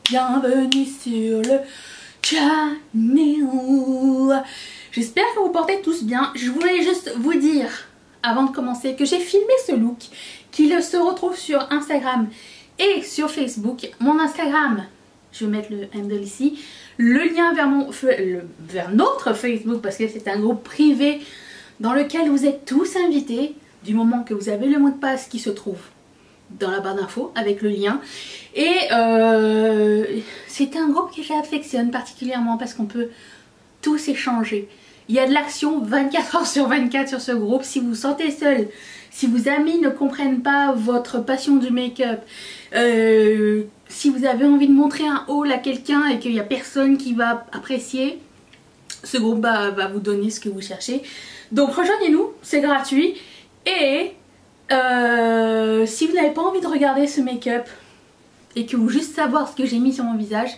bienvenue sur le channel. J'espère que vous portez tous bien. Je voulais juste vous dire, avant de commencer, que j'ai filmé ce look qui se retrouve sur Instagram et sur Facebook. Mon Instagram, je vais mettre le handle ici, le lien vers notre Facebook parce que c'est un groupe privé dans lequel vous êtes tous invités du moment que vous avez le mot de passe qui se trouve dans la barre d'infos avec le lien. Et c'est un groupe que j'affectionne particulièrement parce qu'on peut tous échanger. Il y a de l'action 24 heures sur 24 sur ce groupe. Si vous vous sentez seul, si vos amis ne comprennent pas votre passion du make-up, si vous avez envie de montrer un haul à quelqu'un et qu'il n'y a personne qui va apprécier, ce groupe va vous donner ce que vous cherchez. Donc rejoignez-nous, c'est gratuit. Et si vous n'avez pas envie de regarder ce make-up et que vous voulez juste savoir ce que j'ai mis sur mon visage,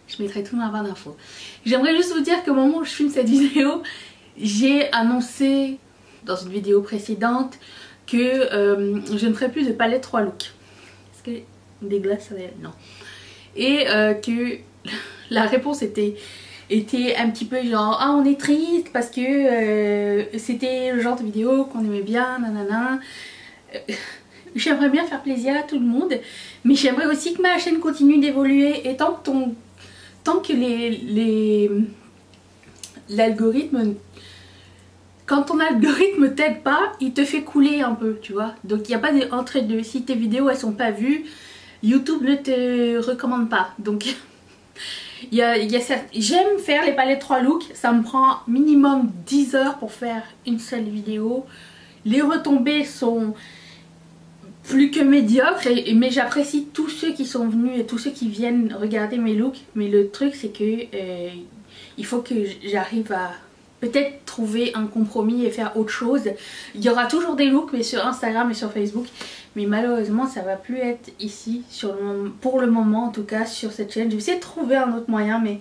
je mettrai tout dans la barre d'infos. J'aimerais juste vous dire qu'au moment où je filme cette vidéo, j'ai annoncé dans une vidéo précédente que je ne ferai plus de palette 3 looks. Est-ce que des glaces, non. Et que la réponse était un petit peu genre ah on est triste parce que c'était le genre de vidéo qu'on aimait bien, nanana. J'aimerais bien faire plaisir à tout le monde, mais j'aimerais aussi que ma chaîne continue d'évoluer. Et tant que l'algorithme, quand ton algorithme t'aide pas, il te fait couler un peu, tu vois. Donc il n'y a pas d'entre-deux. Si tes vidéos elles sont pas vues, YouTube ne te recommande pas. Donc j'aime faire les palettes 3 looks, ça me prend minimum 10 heures pour faire une seule vidéo. Les retombées sont plus que médiocres, mais j'apprécie tous ceux qui sont venus et tous ceux qui viennent regarder mes looks. Mais le truc c'est que il faut que j'arrive à peut-être trouver un compromis et faire autre chose. Il y aura toujours des looks mais sur Instagram et sur Facebook. Mais malheureusement ça va plus être ici pour le moment, en tout cas sur cette chaîne. Je vais essayer de trouver un autre moyen, mais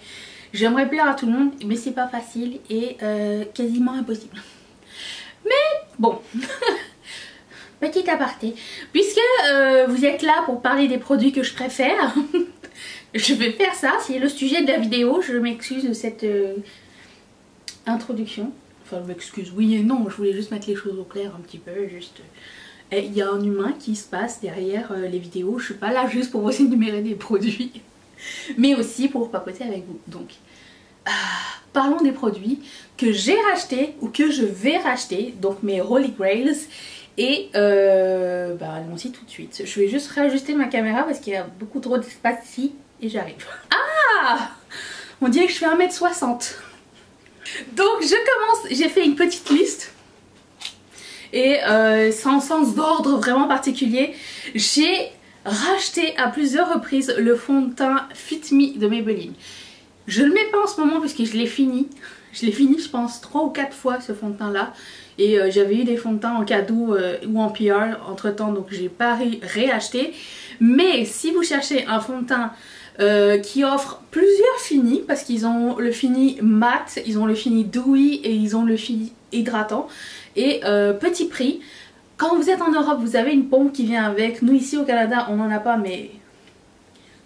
j'aimerais plaire à tout le monde, mais c'est pas facile et quasiment impossible. Mais bon. Petit aparté, puisque vous êtes là pour parler des produits que je préfère, je vais faire ça, c'est le sujet de la vidéo. Je m'excuse de cette introduction. Enfin je m'excuse, oui et non, je voulais juste mettre les choses au clair un petit peu, juste... Il y a un humain qui se passe derrière les vidéos, je suis pas là juste pour vous énumérer des produits, mais aussi pour papoter avec vous. Donc, parlons des produits que j'ai rachetés ou que je vais racheter, donc mes Holy Grails. Et allons-y tout de suite. Je vais juste réajuster ma caméra parce qu'il y a beaucoup trop d'espace ici et j'arrive. Ah, on dirait que je fais 1m60. Donc je commence, j'ai fait une petite liste. Et sans sens d'ordre vraiment particulier. J'ai racheté à plusieurs reprises le fond de teint Fit Me de Maybelline. Je ne le mets pas en ce moment puisque je l'ai fini. Je l'ai fini je pense 3 ou 4 fois ce fond de teint là. Et j'avais eu des fonds de teint en cadeau ou en PR entre temps, donc j'ai pas réacheté. Mais si vous cherchez un fond de teint qui offre plusieurs finis, parce qu'ils ont le fini mat, ils ont le fini dewy et ils ont le fini hydratant. Et petit prix, quand vous êtes en Europe vous avez une pompe qui vient avec. Nous ici au Canada on n'en a pas, mais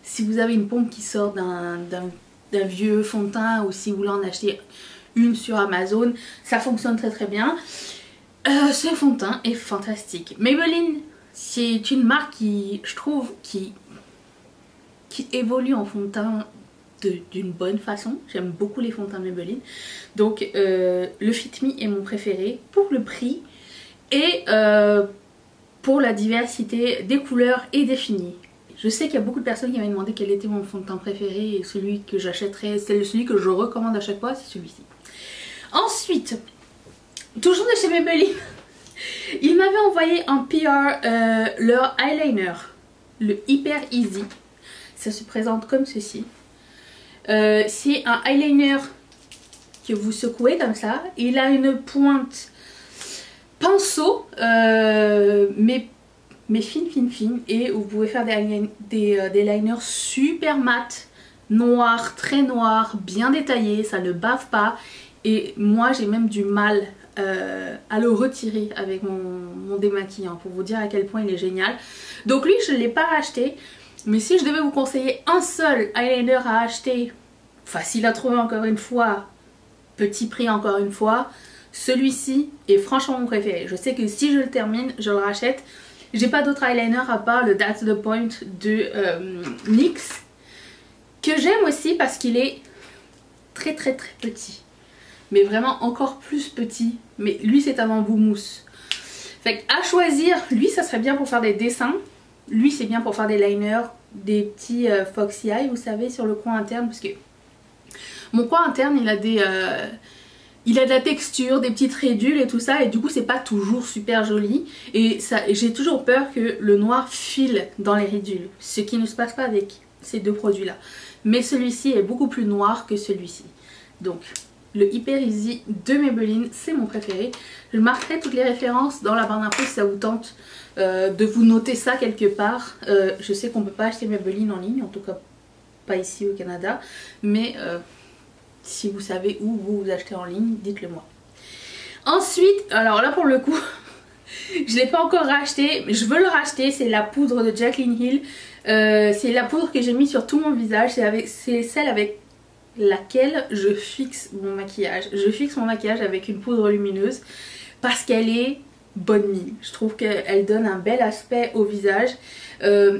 si vous avez une pompe qui sort d'un vieux fond de teint ou si vous voulez en acheter une sur Amazon, ça fonctionne très très bien. Ce fond de teint est fantastique. Maybelline, c'est une marque qui, je trouve, qui évolue en fond de teint d'une bonne façon. J'aime beaucoup les fonds de teint Maybelline. Donc le Fit Me est mon préféré pour le prix et pour la diversité des couleurs et des finis. Je sais qu'il y a beaucoup de personnes qui m'avaient demandé quel était mon fond de teint préféré et celui que j'achèterais, celui que je recommande à chaque fois, c'est celui-ci. Ensuite, toujours de chez Maybelline, ils m'avaient envoyé en PR leur eyeliner, le Hyper Easy. Ça se présente comme ceci. C'est un eyeliner que vous secouez comme ça. Il a une pointe pinceau, mais fine. Et vous pouvez faire des liners super mat, noirs, très noirs, bien détaillés. Ça ne bave pas. Et moi j'ai même du mal à le retirer avec mon démaquillant pour vous dire à quel point il est génial. Donc lui je ne l'ai pas racheté. Mais si je devais vous conseiller un seul eyeliner à acheter, facile à trouver encore une fois, petit prix encore une fois, celui-ci est franchement mon préféré. Je sais que si je le termine, je le rachète. J'ai pas d'autre eyeliner à part le That's the Point de NYX, que j'aime aussi parce qu'il est très petit. Mais vraiment encore plus petit. Mais lui c'est un embout mousse. Fait à choisir, lui ça serait bien pour faire des dessins. Lui c'est bien pour faire des liners, des petits foxy eye, vous savez, sur le coin interne. Parce que mon coin interne il a des... il a de la texture, des petites ridules et tout ça, et du coup c'est pas toujours super joli. Et j'ai toujours peur que le noir file dans les ridules, ce qui ne se passe pas avec ces deux produits là. Mais celui-ci est beaucoup plus noir que celui-ci. Donc le Hyper Easy de Maybelline, c'est mon préféré. Je marquerai toutes les références dans la barre d'infos si ça vous tente de vous noter ça quelque part. Je sais qu'on peut pas acheter Maybelline en ligne, en tout cas pas ici au Canada, mais... si vous savez où vous achetez en ligne, dites-le moi. Ensuite, alors là pour le coup, je ne l'ai pas encore racheté, mais je veux le racheter. C'est la poudre de Jaclyn Hill. C'est la poudre que j'ai mis sur tout mon visage. C'est celle avec laquelle je fixe mon maquillage. Je fixe mon maquillage avec une poudre lumineuse parce qu'elle est bonne mine. Je trouve qu'elle donne un bel aspect au visage.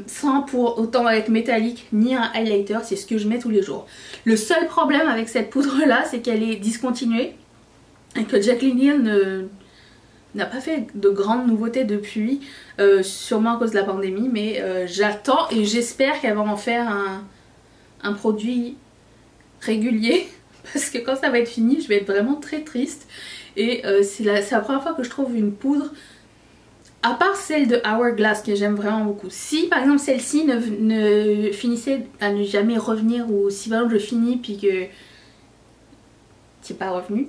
Sans pour autant être métallique ni un highlighter, c'est ce que je mets tous les jours. Le seul problème avec cette poudre là, c'est qu'elle est discontinuée et que Jaclyn Hill n'a pas fait de grandes nouveautés depuis, sûrement à cause de la pandémie, mais j'attends et j'espère qu'elle va en faire un produit régulier parce que quand ça va être fini je vais être vraiment très triste. Et c'est la première fois que je trouve une poudre, à part celle de Hourglass que j'aime vraiment beaucoup. Si par exemple celle-ci ne finissait à ne jamais revenir, ou si par exemple je finis puis que c'est pas revenu,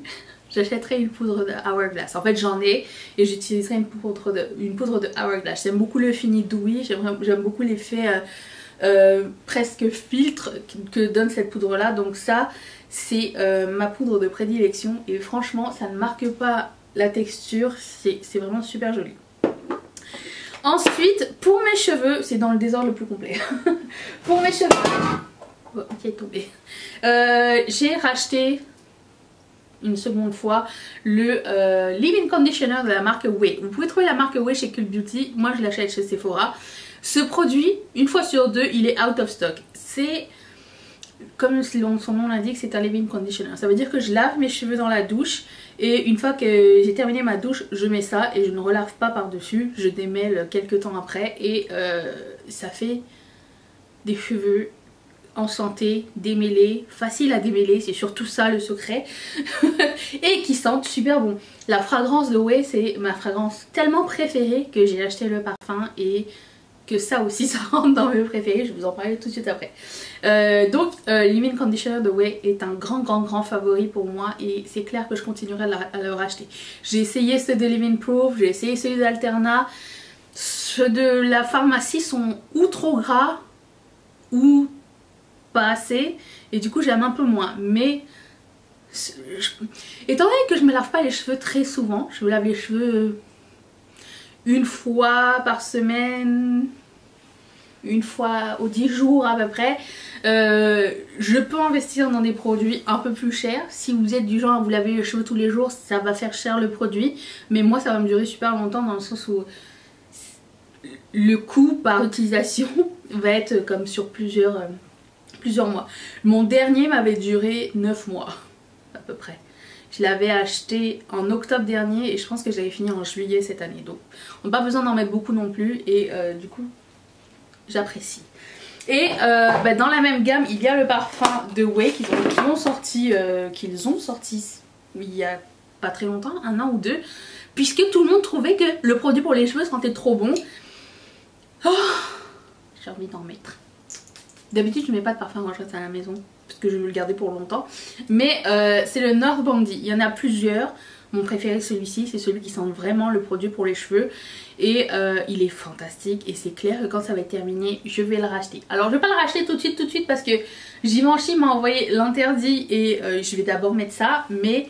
j'achèterai une poudre de Hourglass. En fait j'en ai et j'utiliserai une poudre de Hourglass. J'aime beaucoup le fini dewy, j'aime beaucoup l'effet presque filtre que donne cette poudre là. Donc ça c'est ma poudre de prédilection et franchement ça ne marque pas la texture, c'est vraiment super joli. Ensuite pour mes cheveux, c'est dans le désordre le plus complet. Pour mes cheveux, oh, qui est tombé, j'ai racheté une seconde fois le leave-in conditioner de la marque Way. Vous pouvez trouver la marque Way chez Cult Beauty, moi je l'achète chez Sephora. Ce produit, une fois sur deux, il est out of stock. C'est, comme son nom l'indique, c'est un leave-in conditioner. Ça veut dire que je lave mes cheveux dans la douche et une fois que j'ai terminé ma douche, je mets ça et je ne relave pas par-dessus. Je démêle quelques temps après et ça fait des cheveux en santé, démêlés, facile à démêler, c'est surtout ça le secret. Et qui sentent super bon. La fragrance de Way, c'est ma fragrance tellement préférée que j'ai acheté le parfum et que ça aussi ça rentre dans mes préférés, je vais vous en parler tout de suite après. Donc leave-in conditioner de Way est un grand favori pour moi et c'est clair que je continuerai à le racheter. J'ai essayé ceux de Leave-in Proof, j'ai essayé celui d'Alterna. Ceux de la pharmacie sont ou trop gras ou pas assez et du coup j'aime un peu moins. Mais étant donné que je me lave pas les cheveux très souvent, je me lave les cheveux une fois par semaine, une fois aux 10 jours à peu près, je peux investir dans des produits un peu plus chers. Si vous êtes du genre à vous laver les cheveux tous les jours, ça va faire cher le produit, mais moi ça va me durer super longtemps dans le sens où le coût par utilisation va être comme sur plusieurs mois. Mon dernier m'avait duré 9 mois à peu près. Je l'avais acheté en octobre dernier et je pense que je l'avais fini en juillet cette année. Donc on n'a pas besoin d'en mettre beaucoup non plus et du coup j'apprécie. Et dans la même gamme il y a le parfum de Way qu'ils ont sorti il y a pas très longtemps, un an ou deux, puisque tout le monde trouvait que le produit pour les cheveux sentait trop bon. Oh, j'ai envie d'en mettre. D'habitude je ne mets pas de parfum quand je reste à la maison parce que je veux le garder pour longtemps, mais c'est le North Bondi. Il y en a plusieurs, mon préféré celui-ci, c'est celui qui sent vraiment le produit pour les cheveux et il est fantastique et c'est clair que quand ça va être terminé je vais le racheter. Alors je vais pas le racheter tout de suite parce que Givenchy m'a envoyé l'interdit et je vais d'abord mettre ça, mais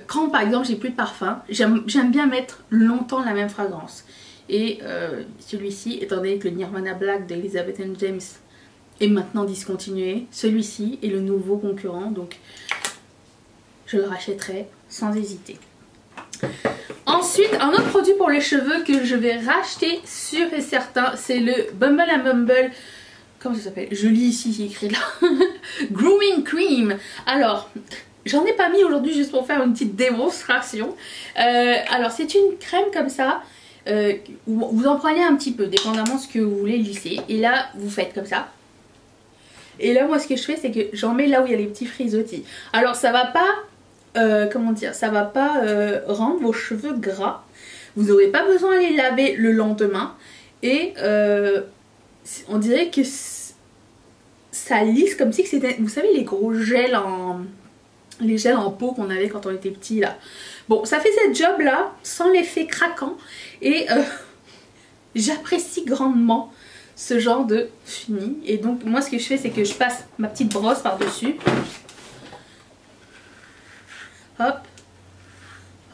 quand par exemple j'ai plus de parfum, j'aime bien mettre longtemps la même fragrance. Et celui-ci, étant donné que le Nirvana Black d'Elizabeth James est maintenant discontinué, celui-ci est le nouveau concurrent, donc je le rachèterai sans hésiter. Ensuite, un autre produit pour les cheveux que je vais racheter sûr et certain, c'est le Bumble & Bumble, comment ça s'appelle? Je lis ici, c'est écrit là. Grooming Cream. Alors, j'en ai pas mis aujourd'hui juste pour faire une petite démonstration. Alors, c'est une crème comme ça. Vous en prenez un petit peu, dépendamment de ce que vous voulez lisser. Et là, vous faites comme ça. Et là, moi, ce que je fais, c'est que j'en mets là où il y a les petits frisottis. Alors, ça va pas, comment dire, ça va pas rendre vos cheveux gras. Vous n'aurez pas besoin de les laver le lendemain. Et on dirait que ça lisse comme si c'était, vous savez, les gros gels les gels en peau qu'on avait quand on était petit là. Bon, ça fait cette job là sans l'effet craquant et j'apprécie grandement ce genre de fini. Et donc moi ce que je fais, c'est que je passe ma petite brosse par dessus. Hop,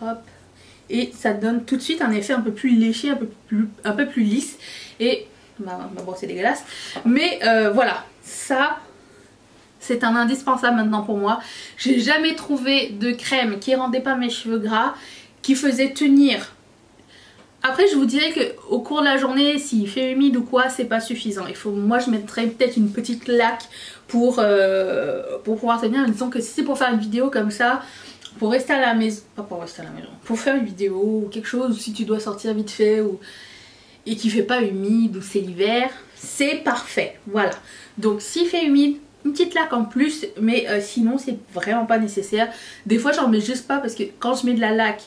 hop, et ça donne tout de suite un effet un peu plus léché, un peu plus lisse. Et ma brosse est dégueulasse, mais voilà, ça c'est un indispensable maintenant pour moi. J'ai jamais trouvé de crème qui rendait pas mes cheveux gras, qui faisait tenir. Après je vous dirais que au cours de la journée, s'il fait humide ou quoi, c'est pas suffisant. Moi je mettrais peut-être une petite laque pour pouvoir tenir. Disons que si c'est pour faire une vidéo comme ça, pour rester à la maison, pas pour rester à la maison, pour faire une vidéo ou quelque chose, ou si tu dois sortir vite fait et qui fait pas humide ou c'est l'hiver, c'est parfait. Voilà. Donc s'il fait humide, une petite laque en plus, mais sinon c'est vraiment pas nécessaire. Des fois j'en mets juste pas parce que quand je mets de la laque,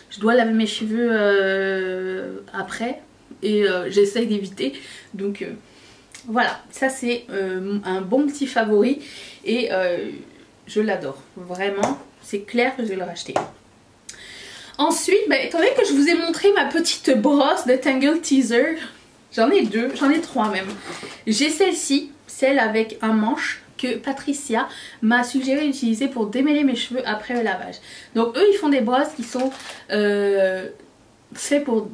je dois laver mes cheveux après et j'essaye d'éviter. Donc voilà, ça c'est un bon petit favori et je l'adore. Vraiment, c'est clair que je vais le racheter. Ensuite, étant donné que je vous ai montré ma petite brosse de Tangle Teezer, j'en ai deux, j'en ai trois même. J'ai celle-ci, celle avec un manche que Patricia m'a suggéré d'utiliser pour démêler mes cheveux après le lavage. Donc eux ils font des brosses qui sont faits pour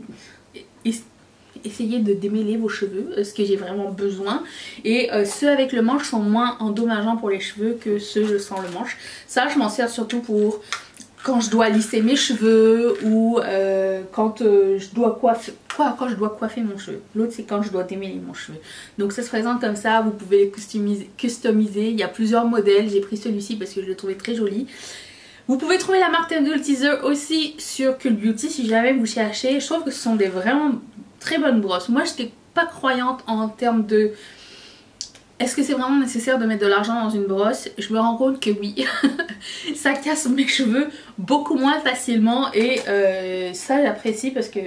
essayer de démêler vos cheveux, ce que j'ai vraiment besoin. Et ceux avec le manche sont moins endommageants pour les cheveux que ceux sans le manche. Ça je m'en sers surtout pour quand je dois lisser mes cheveux ou quand je dois coiffer mon cheveu. L'autre c'est quand je dois démêler mon cheveu. Donc ça se présente comme ça, vous pouvez customiser. Il y a plusieurs modèles, j'ai pris celui-ci parce que je le trouvais très joli. Vous pouvez trouver la marque Tangle Teezer aussi sur Cult Beauty si jamais vous cherchez. Je trouve que ce sont des vraiment très bonnes brosses. Moi j'étais pas croyante en termes de... Est-ce que c'est vraiment nécessaire de mettre de l'argent dans une brosse? Je me rends compte que oui. Ça casse mes cheveux beaucoup moins facilement et ça j'apprécie parce que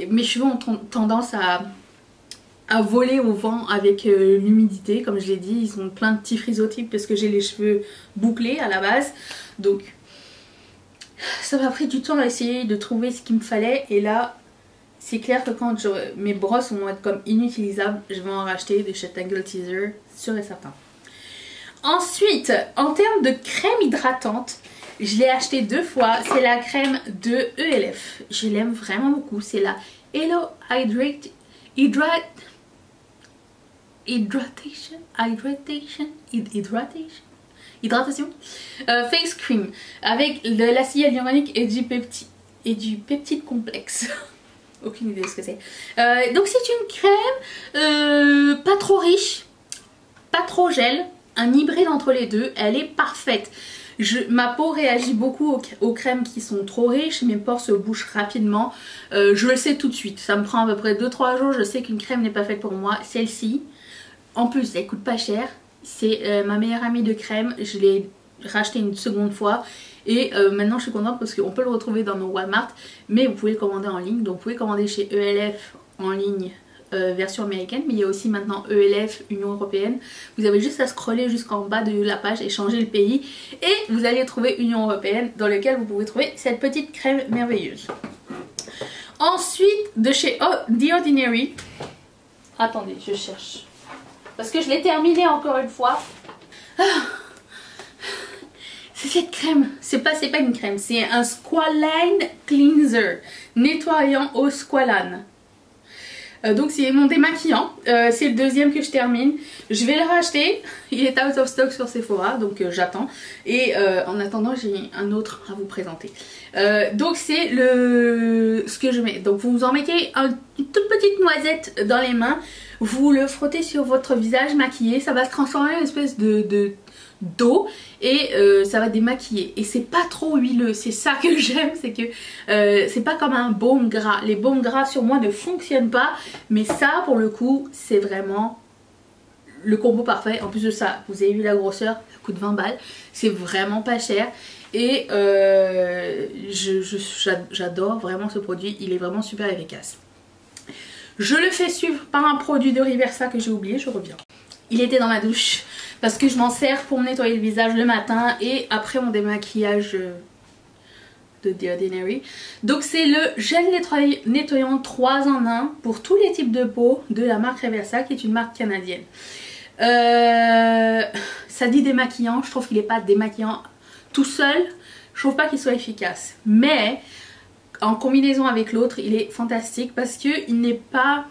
mes cheveux ont tendance à voler au vent avec l'humidité. Comme je l'ai dit, ils ont plein de petits frisottis parce que j'ai les cheveux bouclés à la base. Donc ça m'a pris du temps à essayer de trouver ce qu'il me fallait et là... C'est clair que quand mes brosses vont être comme inutilisables, je vais en racheter de chez Tangle Teezer, sûr et certain. Ensuite, en termes de crème hydratante, je l'ai acheté deux fois. C'est la crème de ELF. Je l'aime vraiment beaucoup. C'est la Hello Hydratation Face Cream avec de l'acide hyaluronique et du peptide complexe. Aucune idée de ce que c'est. Donc c'est une crème pas trop riche, pas trop gel, un hybride entre les deux. Elle est parfaite. Ma peau réagit beaucoup aux crèmes qui sont trop riches, mes pores se bouchent rapidement. Je le sais tout de suite, ça me prend à peu près 2-3 jours, je sais qu'une crème n'est pas faite pour moi. Celle-ci, en plus elle coûte pas cher, c'est ma meilleure amie de crème, je l'ai rachetée une seconde fois. Et maintenant je suis contente parce qu'on peut le retrouver dans nos Walmart, mais vous pouvez le commander en ligne. Donc vous pouvez commander chez ELF en ligne version américaine, mais il y a aussi maintenant ELF Union Européenne. Vous avez juste à scroller jusqu'en bas de la page et changer le pays et vous allez trouver Union Européenne dans lequel vous pouvez trouver cette petite crème merveilleuse. Ensuite de chez The Ordinary, attendez je cherche parce que je l'ai terminé encore une fois. c'est cette crème. C'est pas une crème, c'est un Squalane Cleanser. Nettoyant au squalane. Donc c'est mon démaquillant, c'est le deuxième que je termine. Je vais le racheter, il est out of stock sur Sephora, donc j'attends. Et en attendant j'ai un autre à vous présenter. Donc c'est ce que je mets. Donc vous en mettez une toute petite noisette dans les mains, vous le frottez sur votre visage maquillé, ça va se transformer en une espèce d'eau et ça va démaquiller et c'est pas trop huileux, c'est ça que j'aime, c'est que c'est pas comme un baume gras. Les baumes gras sur moi ne fonctionnent pas, mais ça pour le coup c'est vraiment le combo parfait. En plus de ça, vous avez vu la grosseur, ça coûte 20 balles, c'est vraiment pas cher et j'adore vraiment ce produit, il est vraiment super efficace. Je le fais suivre par un produit de Reversa que j'ai oublié, je reviens. Il était dans ma douche parce que je m'en sers pour me nettoyer le visage le matin et après mon démaquillage de The Ordinary. Donc c'est le gel nettoyant 3 en 1 pour tous les types de peau de la marque Reversa qui est une marque canadienne. Ça dit démaquillant, je trouve qu'il n'est pas démaquillant tout seul, je trouve pas qu'il soit efficace. Mais en combinaison avec l'autre il est fantastique parce qu'il n'est pas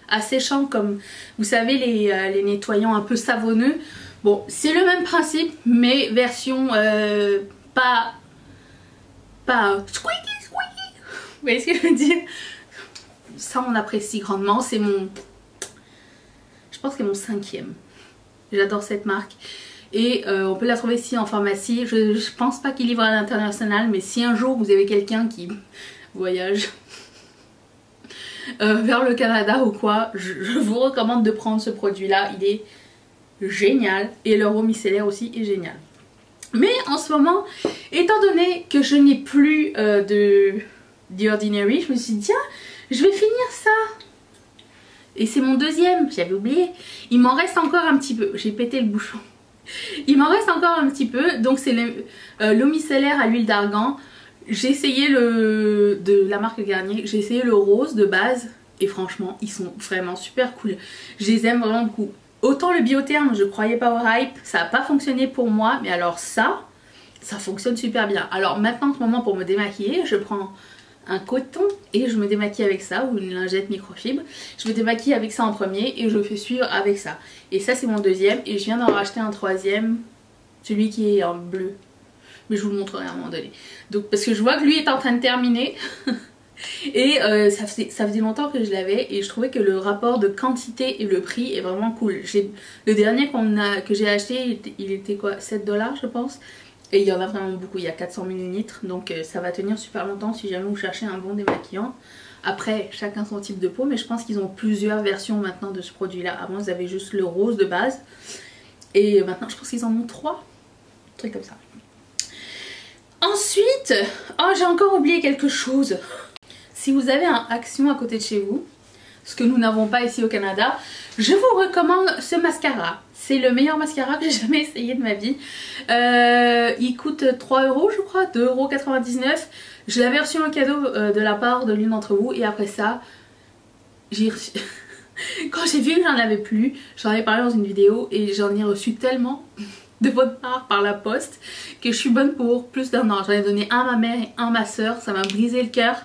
asséchant comme vous savez les nettoyants un peu savonneux. Bon c'est le même principe mais version pas squeaky. Vous voyez ce que je veux dire? Ça on apprécie grandement, c'est mon, je pense que c'est mon 5e. J'adore cette marque et on peut la trouver ici en pharmacie. Je pense pas qu'il livre à l'international, mais si un jour vous avez quelqu'un qui voyage vers le Canada ou quoi, je vous recommande de prendre ce produit là, il est génial et leur eau micellaire aussi est génial. Mais en ce moment, étant donné que je n'ai plus de The Ordinary, je me suis dit tiens, je vais finir ça. Et c'est mon deuxième, j'avais oublié. Il m'en reste encore un petit peu, j'ai pété le bouchon. Il m'en reste encore un petit peu, donc c'est l'eau micellaire à l'huile d'argan. J'ai essayé de la marque Garnier, j'ai essayé le rose de base et franchement ils sont vraiment super cool. Je les aime vraiment beaucoup. Autant le Biotherme, je croyais pas au hype, ça n'a pas fonctionné pour moi, mais alors ça fonctionne super bien. Alors maintenant en ce moment pour me démaquiller, je prends un coton et je me démaquille avec ça ou une lingette microfibre. Je me démaquille avec ça en premier et je fais suivre avec ça. Et ça c'est mon deuxième et je viens d'en racheter un troisième, celui qui est en bleu. Mais je vous le montrerai à un moment donné. Donc parce que je vois que lui est en train de terminer et ça faisait longtemps que je l'avais et je trouvais que le rapport de quantité et le prix est vraiment cool. Le dernier que j'ai acheté il était quoi, 7 $ je pense. Et il y en a vraiment beaucoup, il y a 400 ml donc ça va tenir super longtemps si jamais vous cherchez un bon démaquillant. Après chacun son type de peau, mais je pense qu'ils ont plusieurs versions maintenant de ce produit là. Avant ils avaient juste le rose de base et maintenant je pense qu'ils en ont 3, un truc comme ça. Ensuite, oh j'ai encore oublié quelque chose. Si vous avez un Action à côté de chez vous, ce que nous n'avons pas ici au Canada, je vous recommande ce mascara. C'est le meilleur mascara que j'ai jamais essayé de ma vie. Il coûte 3 € je crois, 2,99 €. Je l'avais reçu en cadeau de la part de l'une d'entre vous et après ça, j'ai reçu... Quand j'ai vu que j'en avais plus, j'en avais parlé dans une vidéo et j'en ai reçu tellement de votre part par la poste que je suis bonne pour plus d'1 an. J'en ai donné un à ma mère et un à ma soeur, ça m'a brisé le cœur.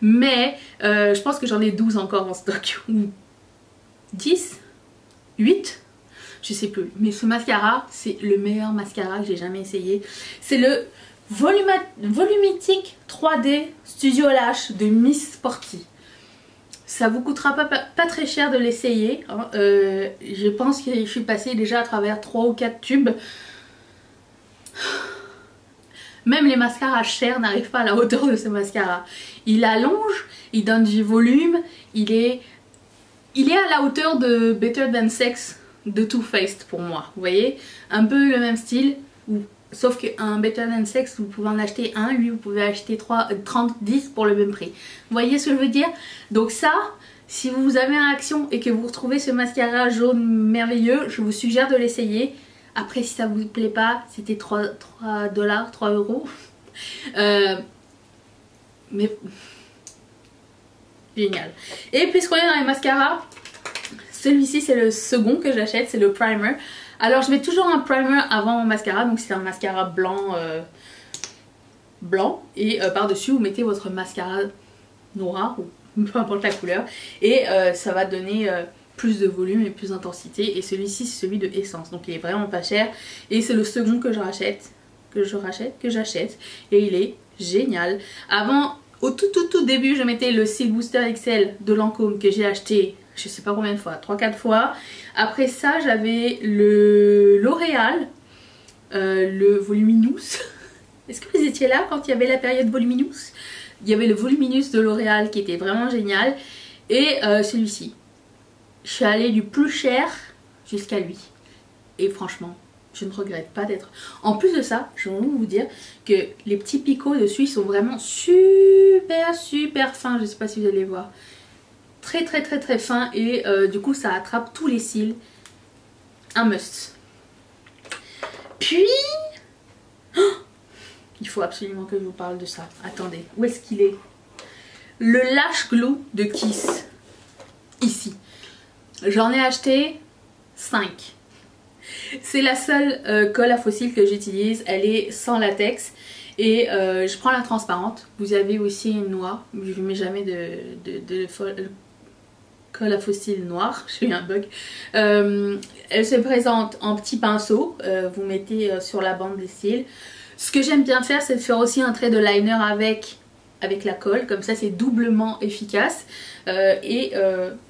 Mais je pense que j'en ai 12 encore en stock. Ou 10 8 je sais plus. Mais ce mascara, c'est le meilleur mascara que j'ai jamais essayé. C'est le Volumitic 3D Studio Lash de Miss Sporty. Ça vous coûtera pas très cher de l'essayer. Hein. Je pense que je suis passée déjà à travers 3 ou 4 tubes. Même les mascaras chers n'arrivent pas à la hauteur de ce mascara. Il allonge, il donne du volume, il est à la hauteur de Better Than Sex de Too Faced pour moi. Vous voyez, un peu le même style, sauf qu'un Better Than Sex vous pouvez en acheter un, lui vous pouvez acheter 10 pour le même prix. Vous voyez ce que je veux dire? Donc ça, si vous avez un Action et que vous retrouvez ce mascara jaune merveilleux, je vous suggère de l'essayer. Après si ça vous plaît pas, c'était 3 $, 3 €. Mais génial. Et puisqu'on est dans les mascaras, celui-ci c'est le second que j'achète, c'est le primer. Alors je mets toujours un primer avant mon mascara, donc c'est un mascara blanc, et par-dessus vous mettez votre mascara noir ou peu importe la couleur, et ça va donner plus de volume et plus d'intensité. Et celui-ci c'est celui de Essence, donc il est vraiment pas cher et c'est le second que j'achète, et il est génial. Avant, au tout début, je mettais le Cils Booster XL de Lancôme que j'ai acheté je sais pas combien de fois, 3-4 fois. Après ça j'avais le L'Oréal, le Voluminous. Est-ce que vous étiez là quand il y avait la période Voluminous? Il y avait le Voluminous de L'Oréal qui était vraiment génial. Et celui-ci. Je suis allée du plus cher jusqu'à lui. Et franchement, je ne regrette pas d'être... En plus de ça, je vais vous dire que les petits picots dessus, ils sont vraiment super fins. Je ne sais pas si vous allez voir. Très fins. Et du coup, ça attrape tous les cils. Un must. Puis... Oh, il faut absolument que je vous parle de ça. Attendez, où est-ce qu'il est? Le Lash Glue de Kiss. Ici. J'en ai acheté 5. C'est la seule colle à faux cils que j'utilise. Elle est sans latex. Et je prends la transparente. Vous avez aussi une noire. Je ne mets jamais de colle à faux cils noire. J'ai eu un bug. Elle se présente en petit pinceau. Vous mettez sur la bande des cils. Ce que j'aime bien faire, c'est de faire aussi un trait de liner avec la colle. Comme ça, c'est doublement efficace. Et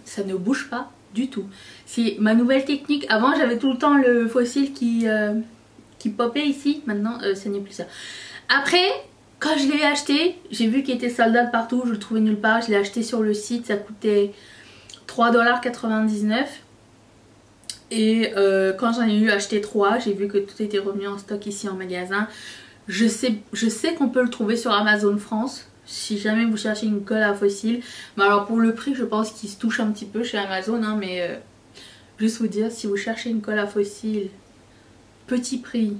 ça ne bouge pas du tout. C'est ma nouvelle technique. Avant j'avais tout le temps le faux cil qui popait ici. Maintenant ce n'est plus ça. Après quand je l'ai acheté, j'ai vu qu'il était sold out partout. Je le trouvais nulle part. Je l'ai acheté sur le site. Ça coûtait 3,99 $. Et quand j'en ai eu acheté 3, j'ai vu que tout était revenu en stock ici en magasin. Je sais qu'on peut le trouver sur Amazon France. Si jamais vous cherchez une colle à faux cils. Mais alors pour le prix je pense qu'il se touche un petit peu chez Amazon hein, mais juste vous dire, si vous cherchez une colle à faux cils petit prix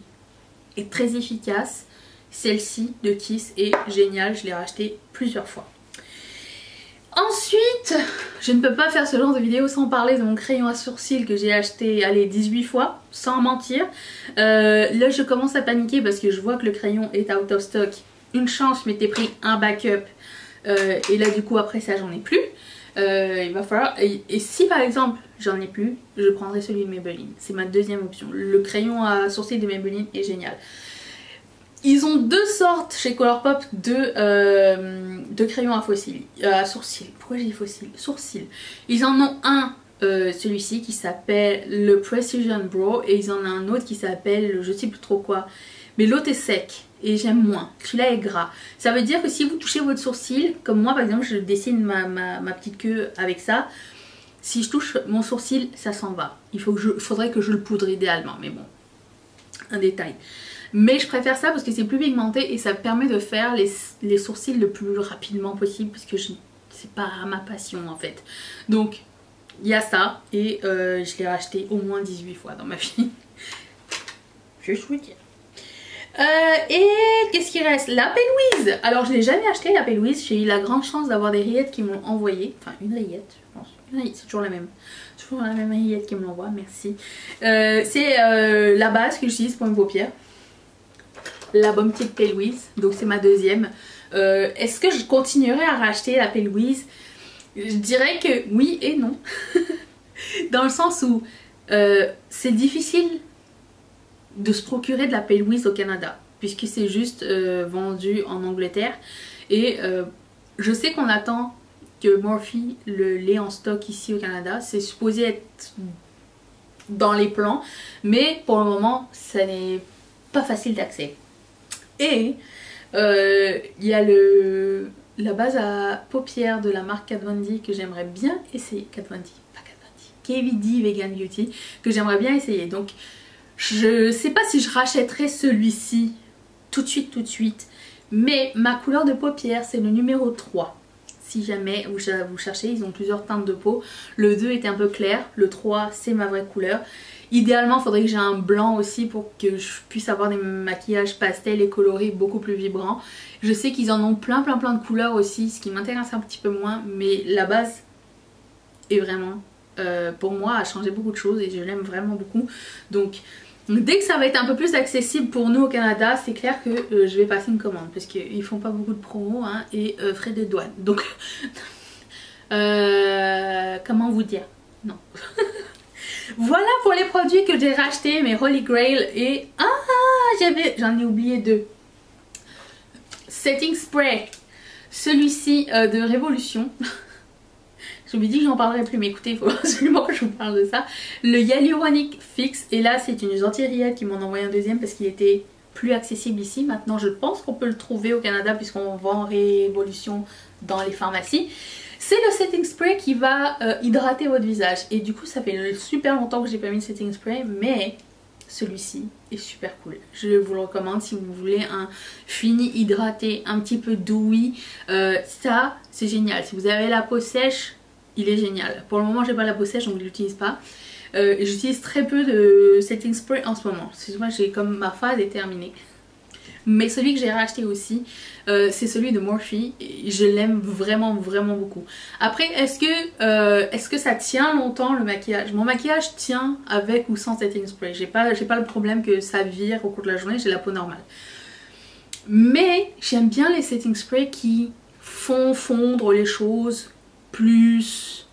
et très efficace, celle-ci de Kiss est géniale. Je l'ai rachetée plusieurs fois. Ensuite, je ne peux pas faire ce genre de vidéo sans parler de mon crayon à sourcils que j'ai acheté, allez, 18 fois, sans mentir. Là je commence à paniquer parce que je vois que le crayon est out of stock. Une chance, je m'étais pris un backup et là du coup après ça j'en ai plus. Il va falloir... Et si par exemple j'en ai plus, je prendrai celui de Maybelline. C'est ma deuxième option. Le crayon à sourcils de Maybelline est génial. Ils ont deux sortes chez Colourpop de crayons à faux cils, à sourcils. Pourquoi j'ai dit faux cils? Sourcils. Ils en ont un, celui-ci qui s'appelle le Precision Brow, et ils en ont un autre qui s'appelle je sais plus trop quoi. Mais l'autre est sec et j'aime moins. Celui-là est gras. Ça veut dire que si vous touchez votre sourcil, comme moi par exemple je dessine ma petite queue avec ça, si je touche mon sourcil ça s'en va. Faudrait que je le poudre idéalement, mais bon, un détail. Mais je préfère ça parce que c'est plus pigmenté et ça permet de faire les sourcils le plus rapidement possible parce que c'est pas ma passion en fait. Donc il y a ça et je l'ai racheté au moins 18 fois dans ma vie. Juste vous dire. Et qu'est-ce qui reste? La Louise. Alors je l'ai jamais acheté la Louise. J'ai eu la grande chance d'avoir des rillettes qui m'ont envoyé. Enfin une rillette je pense. Une rillette, c'est toujours la même. Toujours la même rillette qui me l'envoie, merci. C'est la base que j'utilise pour mes paupières. La bonne petite Louise. Donc c'est ma deuxième. Est-ce que je continuerai à racheter la Louise? Je dirais que oui et non. Dans le sens où c'est difficile de se procurer de la Louise au Canada puisque c'est juste vendu en Angleterre et je sais qu'on attend que Morphe l'ait en stock ici au Canada. C'est supposé être dans les plans mais pour le moment ça n'est pas facile d'accès. Et il y a la base à paupières de la marque Kat Von D que j'aimerais bien essayer. Kat Von D, pas Kat Von D, KVD Vegan Beauty, que j'aimerais bien essayer. Donc je sais pas si je rachèterai celui-ci tout de suite. Mais ma couleur de paupières c'est le numéro 3. Si jamais vous cherchez, ils ont plusieurs teintes de peau. Le 2 est un peu clair, le 3 c'est ma vraie couleur. Idéalement il faudrait que j'ai un blanc aussi pour que je puisse avoir des maquillages pastel et colorés beaucoup plus vibrants. Je sais qu'ils en ont plein de couleurs aussi, ce qui m'intéresse un petit peu moins. Mais la base est vraiment pour moi a changé beaucoup de choses et je l'aime vraiment beaucoup. Donc dès que ça va être un peu plus accessible pour nous au Canada, c'est clair que je vais passer une commande parce qu'ils font pas beaucoup de promos hein, et frais de douane. Donc comment vous dire? Non. Voilà pour les produits que j'ai rachetés, mes Holy Grail et j'en ai oublié deux. Setting spray, celui-ci de Révolution. Je me dis que j'en parlerai plus, mais écoutez, il faut absolument que je vous parle de ça. Le Hyaluronic Fix, et là c'est une gentille Riette qui m'en a envoyé un deuxième parce qu'il était plus accessible ici. Maintenant je pense qu'on peut le trouver au Canada puisqu'on vend Révolution dans les pharmacies. C'est le setting spray qui va hydrater votre visage. Et du coup ça fait super longtemps que j'ai pas mis de setting spray, mais celui-ci est super cool. Je vous le recommande si vous voulez un fini hydraté, un petit peu dewy. Ça c'est génial. Si vous avez la peau sèche, il est génial. Pour le moment j'ai pas la peau sèche donc je l'utilise pas. J'utilise très peu de setting spray en ce moment. Excusez-moi, j'ai comme ma phase est terminée. Mais celui que j'ai racheté aussi, c'est celui de Morphe. Je l'aime vraiment vraiment beaucoup. Après, est-ce que ça tient longtemps le maquillage? Mon maquillage tient avec ou sans setting spray. J'ai pas le problème que ça vire au cours de la journée, j'ai la peau normale. Mais j'aime bien les setting spray qui font fondre les choses plus...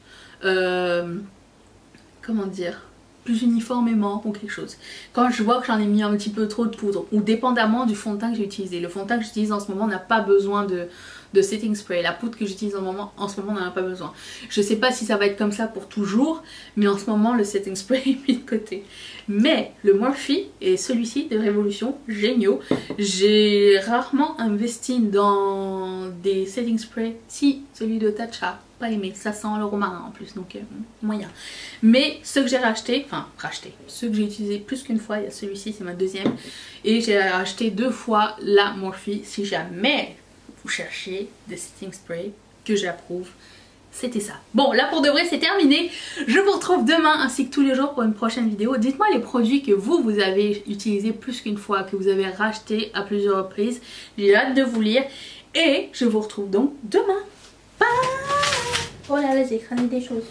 comment dire, plus uniformément ou quelque chose. Quand je vois que j'en ai mis un petit peu trop de poudre ou dépendamment du fond de teint que j'ai utilisé. Le fond de teint que j'utilise en ce moment n'a pas besoin de setting spray. La poudre que j'utilise en ce moment n'en a pas besoin. Je sais pas si ça va être comme ça pour toujours, mais en ce moment le setting spray est mis de côté. Mais le Morphe et celui-ci de Révolution, géniaux. J'ai rarement investi dans des setting spray. Si, celui de Tatcha, pas aimé, ça sent le romarin en plus, donc moyen. Mais ceux que j'ai racheté, ceux que j'ai utilisé plus qu'une fois, il y a celui-ci, c'est ma deuxième. Et j'ai acheté 2 fois la Morphe. Si jamais vous cherchez des setting spray que j'approuve, c'était ça. Bon, là pour de vrai c'est terminé. Je vous retrouve demain ainsi que tous les jours pour une prochaine vidéo. Dites-moi les produits que vous avez utilisés plus qu'une fois, que vous avez racheté à plusieurs reprises. J'ai hâte de vous lire. Et je vous retrouve donc demain. Bye. Oh là là, j'ai écrasé des choses.